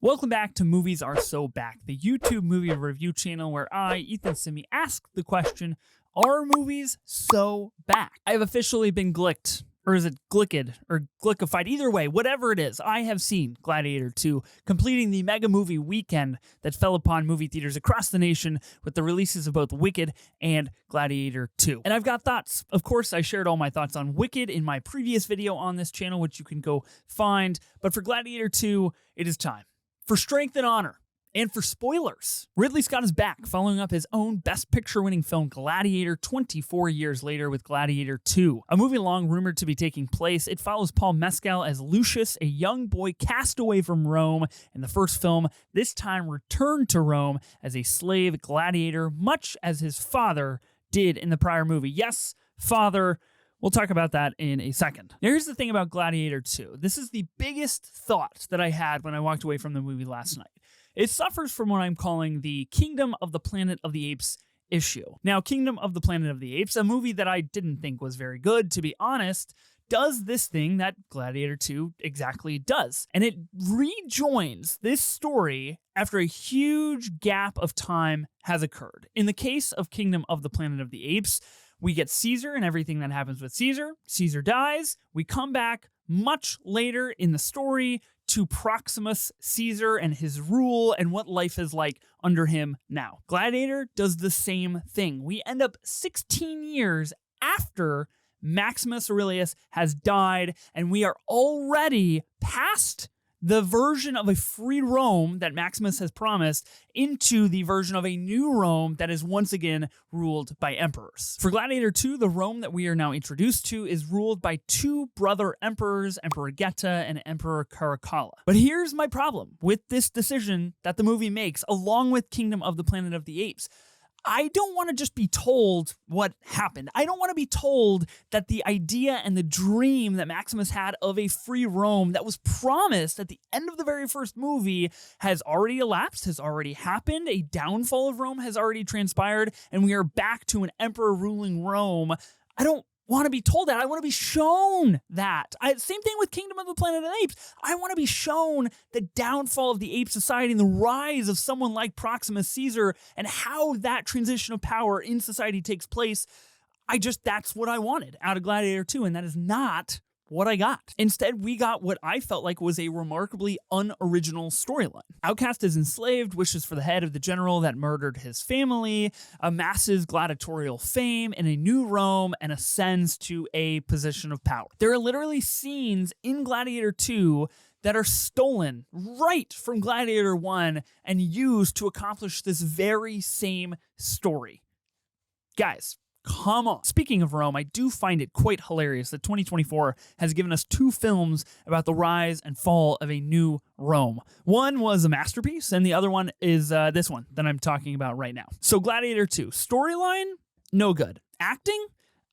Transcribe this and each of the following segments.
Welcome back to Movies Are So Back, the YouTube movie review channel where I, Ethan Simmie, ask the question, are movies so back? I have officially been glicked, or is it glicked, or glickified? Either way, whatever it is, I have seen Gladiator 2, completing the mega movie weekend that fell upon movie theaters across the nation with the releases of both Wicked and Gladiator 2. And I've got thoughts. Of course, I shared all my thoughts on Wicked in my previous video on this channel, which you can go find. But for Gladiator 2, it is time for strength and honor, and for spoilers. Ridley Scott is back, following up his own Best Picture-winning film Gladiator 24 years later with Gladiator 2. A movie long rumored to be taking place, it follows Paul Mescal as Lucius, a young boy cast away from Rome in the first film, this time returned to Rome as a slave gladiator, much as his father did in the prior movie. Yes, father. We'll talk about that in a second. Now, here's the thing about Gladiator 2. This is the biggest thought that I had when I walked away from the movie last night. It suffers from what I'm calling the Kingdom of the Planet of the Apes issue. Now, Kingdom of the Planet of the Apes, a movie that I didn't think was very good, to be honest, does this thing that Gladiator 2 exactly does. And it rejoins this story after a huge gap of time has occurred. In the case of Kingdom of the Planet of the Apes, we get Caesar and everything that happens with Caesar. Caesar dies. We come back much later in the story to Proximus Caesar and his rule and what life is like under him now. Gladiator does the same thing. We end up 16 years after Maximus Aurelius has died, and we are already past the version of a free Rome that Maximus has promised into the version of a new Rome that is once again ruled by emperors. For Gladiator 2, the Rome that we are now introduced to is ruled by two brother emperors, Emperor Geta and Emperor Caracalla. But here's my problem with this decision that the movie makes, along with Kingdom of the Planet of the Apes. I don't want to just be told what happened. I don't want to be told that the idea and the dream that Maximus had of a free Rome that was promised at the end of the very first movie has already elapsed, has already happened. A downfall of Rome has already transpired, and we are back to an emperor ruling Rome. I don't want to be told that. I want to be shown that. Same thing with Kingdom of the Planet of the Apes. I want to be shown the downfall of the ape society and the rise of someone like Proximus Caesar and how that transition of power in society takes place. That's what I wanted out of Gladiator 2, and that is not what I got. Instead, we got what I felt like was a remarkably unoriginal storyline. Outcast is enslaved, wishes for the head of the general that murdered his family, amasses gladiatorial fame in a new Rome, and ascends to a position of power. There are literally scenes in Gladiator 2 that are stolen right from Gladiator 1 and used to accomplish this very same story. Guys, come on. Speaking of Rome, I do find it quite hilarious that 2024 has given us two films about the rise and fall of a new Rome. One was a masterpiece, and the other one is this one that I'm talking about right now. So Gladiator 2, storyline, no good. Acting,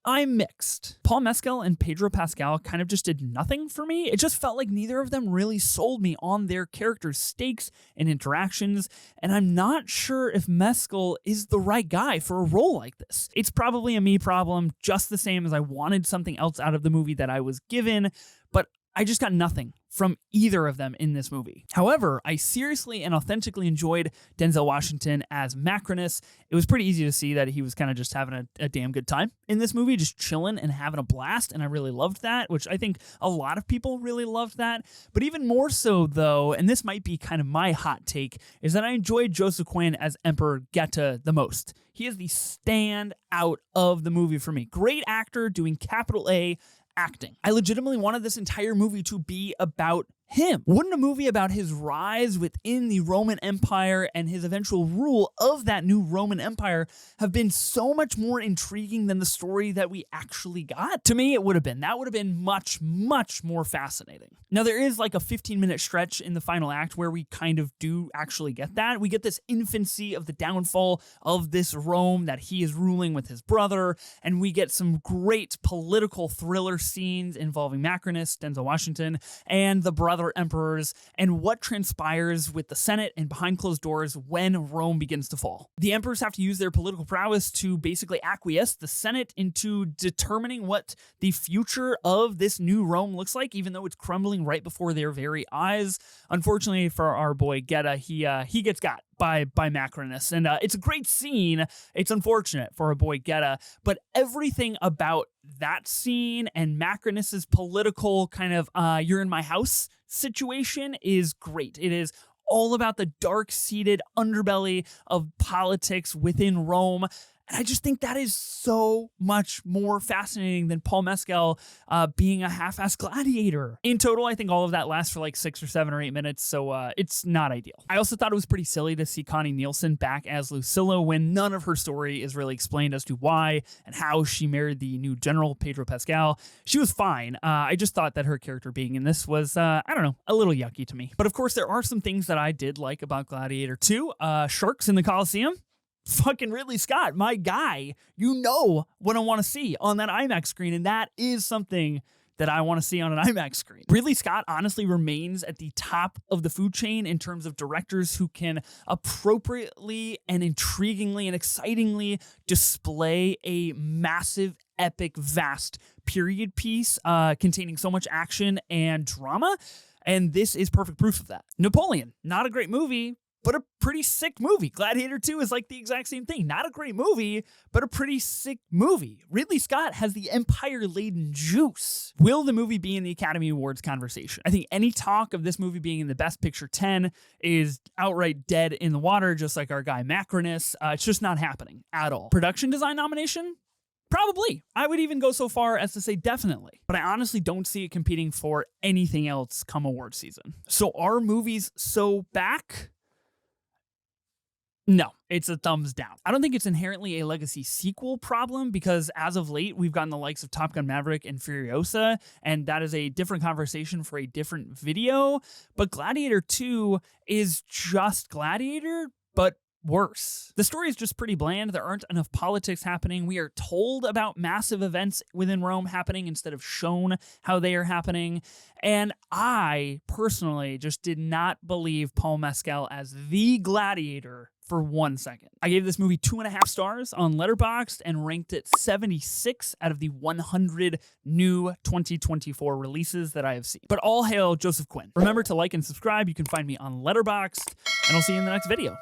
I'm mixed. Paul Mescal and Pedro Pascal kind of just did nothing for me. It just felt like neither of them really sold me on their characters' stakes and interactions, and I'm not sure if Mescal is the right guy for a role like this. It's probably a me problem, just the same as I wanted something else out of the movie that I was given, but I just got nothing from either of them in this movie. However, I seriously and authentically enjoyed Denzel Washington as Macrinus. It was pretty easy to see that he was kind of just having a damn good time in this movie, just chilling and having a blast, and I really loved that, which I think a lot of people really loved that. But even more so, though, and this might be kind of my hot take, is that I enjoyed Joseph Quinn as Emperor Geta the most. He is the standout of the movie for me. Great actor doing capital A acting. I legitimately wanted this entire movie to be about him. Wouldn't a movie about his rise within the Roman Empire and his eventual rule of that new Roman Empire have been so much more intriguing than the story that we actually got? To me, it would have been. That would have been much, much more fascinating. Now, there is like a 15-minute stretch in the final act where we kind of do actually get that. We get this infancy of the downfall of this Rome that he is ruling with his brother, and we get some great political thriller scenes involving Macrinus, Denzel Washington, and the brother other emperors, and what transpires with the Senate and behind closed doors when Rome begins to fall. The emperors have to use their political prowess to basically acquiesce the Senate into determining what the future of this new Rome looks like, even though it's crumbling right before their very eyes. Unfortunately for our boy Geta, he gets got by Macrinus, and it's a great scene. It's unfortunate for our boy Geta, but everything about that scene and Macrinus's political kind of you're in my house situation is great. It is all about the dark-seated underbelly of politics within Rome. And I just think that is so much more fascinating than Paul Mescal being a half-assed gladiator. In total, I think all of that lasts for like 6 or 7 or 8 minutes, so it's not ideal. I also thought it was pretty silly to see Connie Nielsen back as Lucilla when none of her story is really explained as to why and how she married the new general, Pedro Pascal. She was fine. I just thought that her character being in this was, I don't know, a little yucky to me. But of course, there are some things that I did like about Gladiator 2. Sharks in the Colosseum. Fucking Ridley Scott, my guy. You know what I want to see on that IMAX screen, and that is something that I want to see on an IMAX screen. Ridley Scott honestly remains at the top of the food chain in terms of directors who can appropriately and intriguingly and excitingly display a massive, epic, vast period piece containing so much action and drama, and this is perfect proof of that. Napoleon, not a great movie, but a pretty sick movie. Gladiator 2 is like the exact same thing. Not a great movie, but a pretty sick movie. Ridley Scott has the empire-laden juice. Will the movie be in the Academy Awards conversation? I think any talk of this movie being in the Best Picture 10 is outright dead in the water, just like our guy Macrinus. It's just not happening at all. Production design nomination? Probably. I would even go so far as to say definitely. But I honestly don't see it competing for anything else come award season. So are movies so back? No, it's a thumbs down. I don't think it's inherently a legacy sequel problem because as of late, we've gotten the likes of Top Gun Maverick and Furiosa, and that is a different conversation for a different video. But Gladiator 2 is just Gladiator, but worse. The story is just pretty bland. There aren't enough politics happening. We are told about massive events within Rome happening instead of shown how they are happening. And I personally just did not believe Paul Mescal as the gladiator for 1 second. I gave this movie 2.5 stars on Letterboxd and ranked it 76 out of the 100 new 2024 releases that I have seen. But all hail Joseph Quinn. Remember to like and subscribe. You can find me on Letterboxd, and I'll see you in the next video.